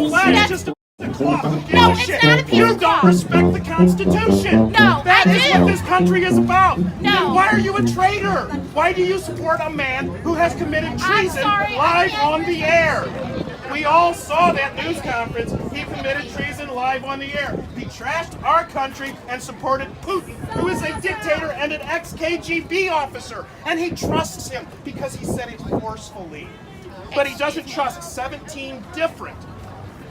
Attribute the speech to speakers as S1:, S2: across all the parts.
S1: The flag's just a clock.
S2: No, it's not a piece
S1: You
S2: of
S1: don't
S2: cloth.
S1: respect the Constitution.
S2: No,
S1: That
S2: I
S1: is
S2: do.
S1: what this country is about.
S2: No.
S1: Then why are you a traitor? Why do you support a man who has committed treason
S2: sorry,
S1: live
S2: I
S1: on the air? We all saw that news conference. He committed treason live on the air. He trashed our country and supported Putin, who is a dictator and an ex-KGB officer. And he trusts him because he said it forcefully. But he doesn't trust 17 different,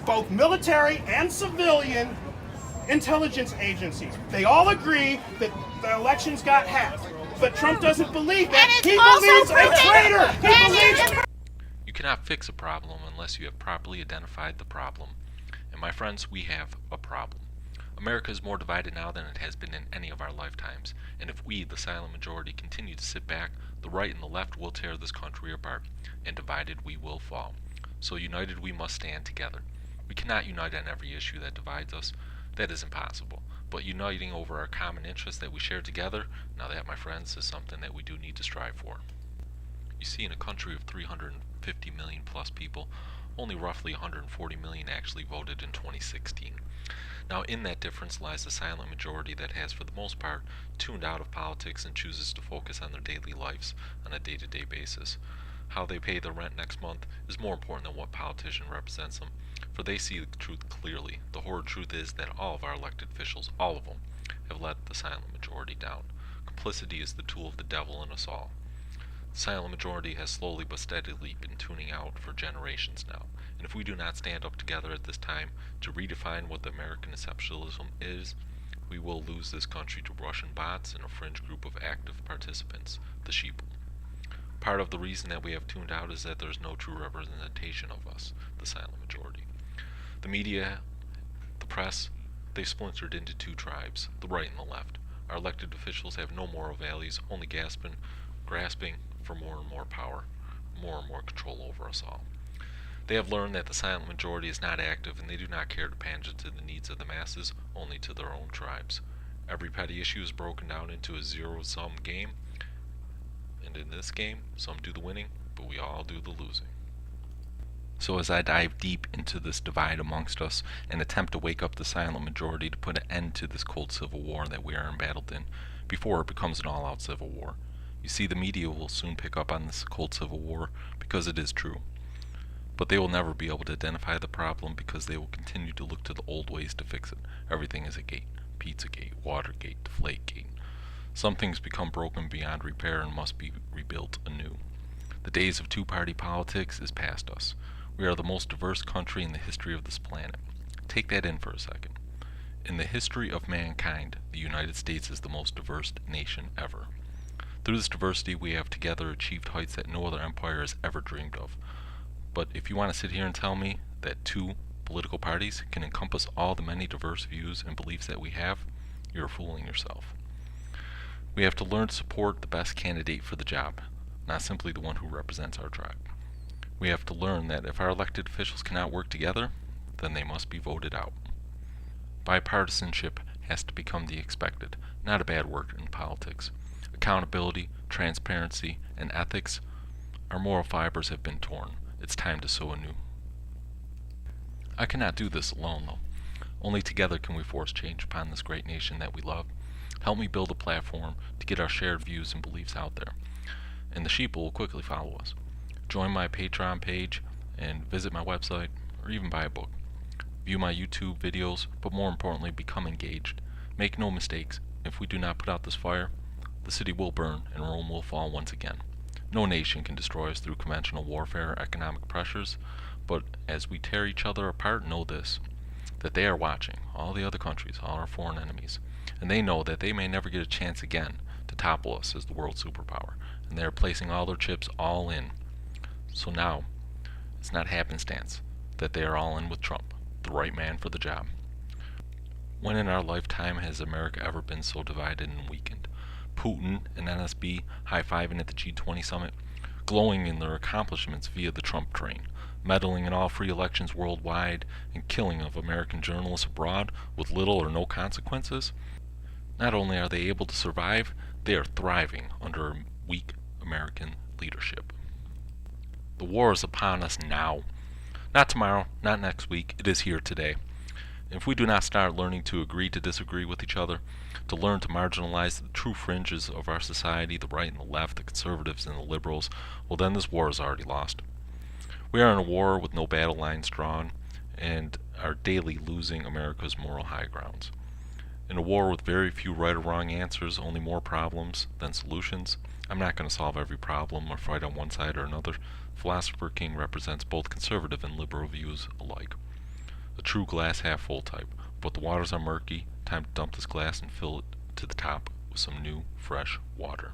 S1: both military and civilian, intelligence agencies. They all agree that the elections got hacked. But Trump doesn't believe that.
S2: And it's
S1: He
S2: also
S1: believes a
S2: proven-
S1: traitor. He
S2: and
S1: believes
S2: it's-
S3: You cannot fix a problem unless you have properly identified the problem. And my friends, we have a problem. America is more divided now than it has been in any of our lifetimes. And if we, the silent majority, continue to sit back, the right and the left will tear this country apart. And divided we will fall. So united we must stand together. We cannot unite on every issue that divides us. That is impossible. But uniting over our common interests that we share together, now that, my friends, is something that we do need to strive for. You see, in a country of 350 million plus people, only roughly 140 million actually voted in 2016. Now, in that difference lies the silent majority that has, for the most part, tuned out of politics and chooses to focus on their daily lives on a day-to-day basis. How they pay their rent next month is more important than what politician represents them, for they see the truth clearly. The horrid truth is that all of our elected officials, all of them, have let the silent majority down. Complicity is the tool of the devil in us all. The silent majority has slowly but steadily been tuning out for generations now, and if we do not stand up together at this time to redefine what the American exceptionalism is, we will lose this country to Russian bots and a fringe group of active participants, the sheeple. Part of the reason that we have tuned out is that there is no true representation of us, the silent majority. The media, the press, they've splintered into two tribes, the right and the left. Our elected officials have no moral values, only grasping for more and more power, more and more control over us all. They have learned that the silent majority is not active, and they do not care to pander to the needs of the masses, only to their own tribes. Every petty issue is broken down into a zero-sum game, and in this game, some do the winning, but we all do the losing. So as I dive deep into this divide amongst us and attempt to wake up the silent majority to put an end to this cold civil war that we are embattled in, before it becomes an all-out civil war. You see, the media will soon pick up on this cold civil war because it is true. But they will never be able to identify the problem because they will continue to look to the old ways to fix it. Everything is a gate. Pizzagate, Watergate, Deflategate. Some things become broken beyond repair and must be rebuilt anew. The days of two-party politics is past us. We are the most diverse country in the history of this planet. Take that in for a second. In the history of mankind, the United States is the most diverse nation ever. Through this diversity, we have together achieved heights that no other empire has ever dreamed of. But if you want to sit here and tell me that two political parties can encompass all the many diverse views and beliefs that we have, you're fooling yourself. We have to learn to support the best candidate for the job, not simply the one who represents our tribe. We have to learn that if our elected officials cannot work together, then they must be voted out. Bipartisanship has to become the expected, not a bad word in politics. Accountability, transparency, and ethics, our moral fibers have been torn. It's time to sow anew. I cannot do this alone, though. Only together can we force change upon this great nation that we love. Help me build a platform to get our shared views and beliefs out there, and the sheep will quickly follow us. Join my Patreon page and visit my website, or even buy a book. View my YouTube videos, but more importantly, become engaged. Make no mistakes, if we do not put out this fire, the city will burn and Rome will fall once again. No nation can destroy us through conventional warfare or economic pressures, but as we tear each other apart, know this, that they are watching, all the other countries, all our foreign enemies, and they know that they may never get a chance again to topple us as the world superpower, and they are placing all their chips all in. So now, it's not happenstance that they are all in with Trump, the right man for the job. When in our lifetime has America ever been so divided and weakened? Putin and NSB high-fiving at the G20 summit, glowing in their accomplishments via the Trump train, meddling in all free elections worldwide, and killing of American journalists abroad with little or no consequences. Not only are they able to survive, they are thriving under weak American leadership. The war is upon us now. Not tomorrow, not next week, it is here today. If we do not start learning to agree to disagree with each other, to learn to marginalize the true fringes of our society, the right and the left, the conservatives and the liberals, well then this war is already lost. We are in a war with no battle lines drawn, and are daily losing America's moral high grounds. In a war with very few right or wrong answers, only more problems than solutions, I'm not going to solve every problem or fight on one side or another. Philosopher King represents both conservative and liberal views alike. A true glass half full type. But the waters are murky. Time to dump this glass and fill it to the top with some new, fresh water.